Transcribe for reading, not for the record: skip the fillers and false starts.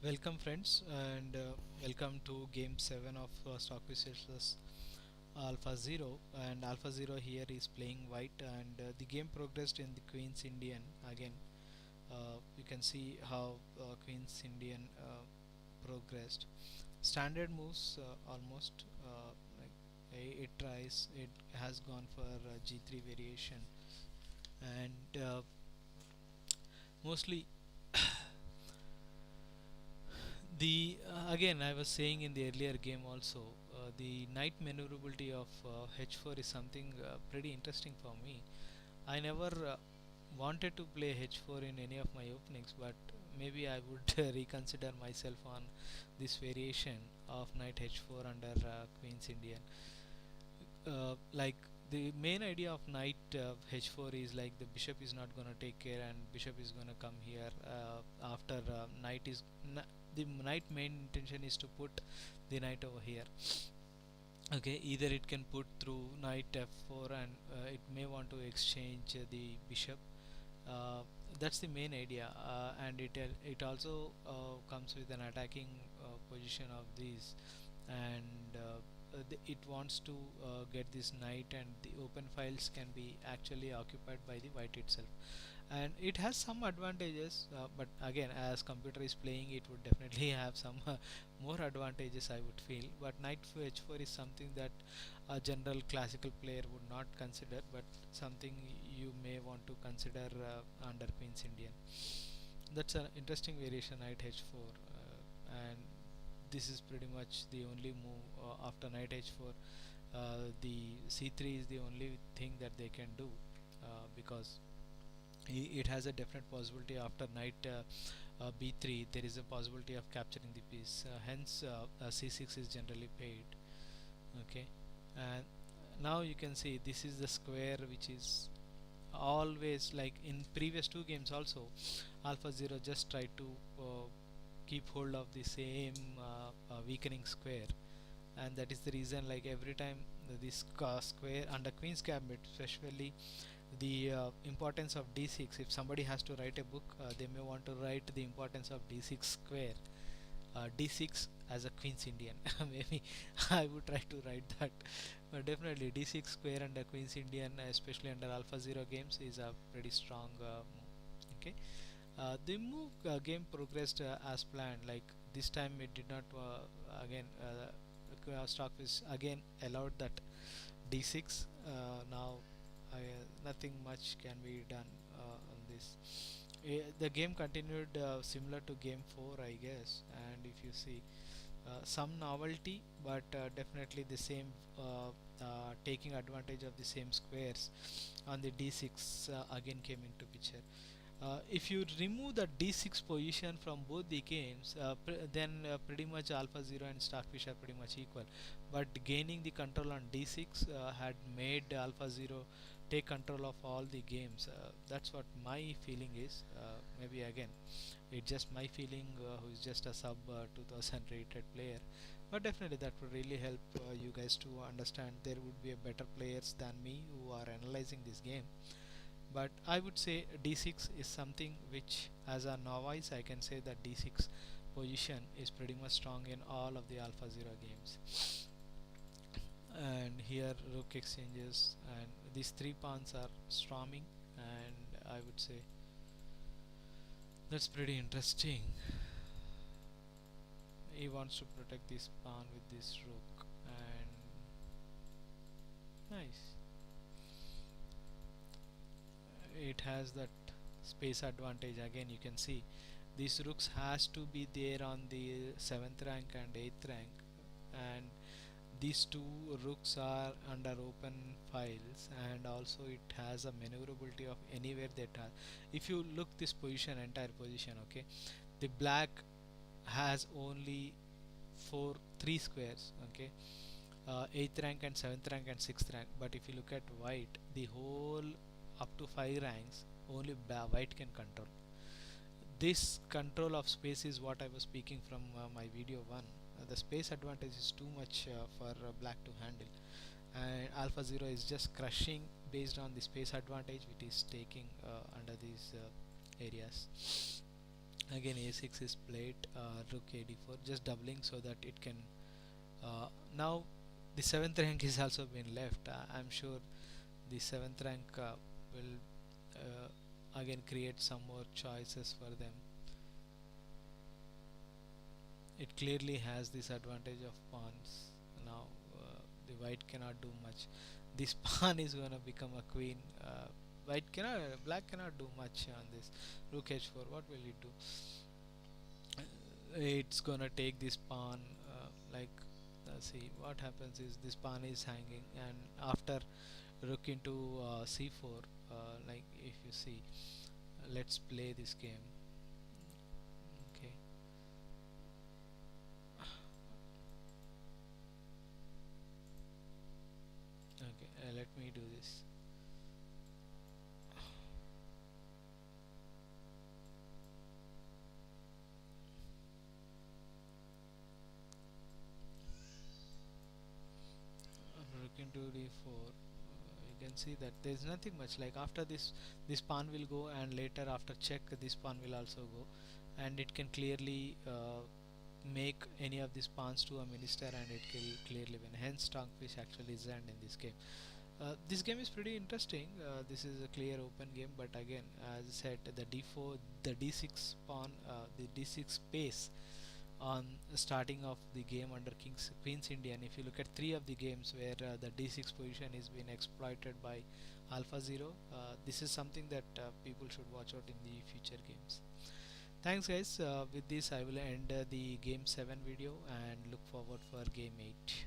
Welcome friends, and welcome to game 7 of Stockfish versus Alpha Zero. And Alpha Zero here is playing white, and the game progressed in the Queen's Indian. Again, you can see how Queen's Indian progressed. Standard moves almost like it tries. It has gone for G3 variation, and mostly the again I was saying in the earlier game also, the knight maneuverability of h4 is something pretty interesting for me. I never wanted to play h4 in any of my openings, but maybe I would reconsider myself on this variation of knight h4 under queen's indian. Like the main idea of knight h4 is like the bishop is not going to take care and bishop is going to come here after knight is the knight main intention is to put the knight over here. Okay, either it can put through knight f4 and it may want to exchange the bishop. uh, that's the main idea, and it also comes with an attacking position of these, and it wants to get this knight, and the open files can be actually occupied by the white itself, and it has some advantages, but again as computer is playing it would definitely have some more advantages I would feel. But knight h4 is something that a general classical player would not consider, but something you may want to consider under queen's indian. That's an interesting variation knight h4, and this is pretty much the only move after knight h4. The c3 is the only thing that they can do, because it has a definite possibility after knight b3 there is a possibility of capturing the piece, hence c6 is generally paid. Okay, and now you can see this is the square which is always like in previous two games also. Alpha Zero just tried to keep hold of the same weakening square, and that is the reason like every time this square under queen's gambit, especially the importance of d6. If somebody has to write a book, they may want to write the importance of d6 square, d6 as a queen's indian. Maybe I would try to write that, but definitely d6 square under queen's indian, especially under alpha zero games, is a pretty strong move. Okay, the move game progressed as planned. Like this time it did not again stockfish again allowed that d6. Now nothing much can be done on this. The game continued similar to game 4 I guess, and if you see some novelty, but definitely the same taking advantage of the same squares on the d6 again came into picture. If you remove the d6 position from both the games, then pretty much alpha 0 and starfish are pretty much equal, but gaining the control on d6 had made alpha 0 take control of all the games. That's what my feeling is. Maybe again it's just my feeling, who is just a sub 2000 rated player, but definitely that would really help you guys to understand there would be a better players than me who are analyzing this game. But I would say d6 is something which as a novice I can say that d6 position is pretty much strong in all of the alpha 0 games. And here rook exchanges, and these three pawns are storming, and I would say that's pretty interesting. He wants to protect this pawn with this rook, and nice, it has that space advantage. Again you can see these rooks has to be there on the 7th rank and 8th rank, and these two rooks are under open files, and also it has a maneuverability of anywhere that are. If you look this position, entire position, okay, the black has only three squares, okay, 8th rank and 7th rank and 6th rank, but if you look at white, the whole up to 5 ranks only white can control. This control of space is what I was speaking from my video 1. The space advantage is too much for black to handle, and alpha 0 is just crushing based on the space advantage which is taking under these areas. Again a6 is played, rook a d4, just doubling so that it can now the 7th rank is also been left. I'm sure the 7th rank will again create some more choices for them. It clearly has this advantage of pawns. Now the white cannot do much. This pawn is gonna become a queen. White cannot, black cannot do much on this. Rook h4. What will it do? It's gonna take this pawn. Like, see what happens is this pawn is hanging, and after rook into c4. Like if you see, let's play this game. Okay. Okay. Let me do this. Rook into d4. You can see that there's nothing much. Like after this pawn will go, and later after check, this pawn will also go, and it can clearly make any of these pawns to a minister, and it will clearly win. Hence, Stockfish actually is end in this game. This game is pretty interesting. This is a clear open game, but again, as I said, the d4, the d6 pawn, the d6 pace on starting of the game under Queen's Indian. If you look at three of the games where the d6 position is being exploited by Alpha Zero, this is something that people should watch out in the future games. Thanks, guys. With this, I will end the game 7 video and look forward for game 8.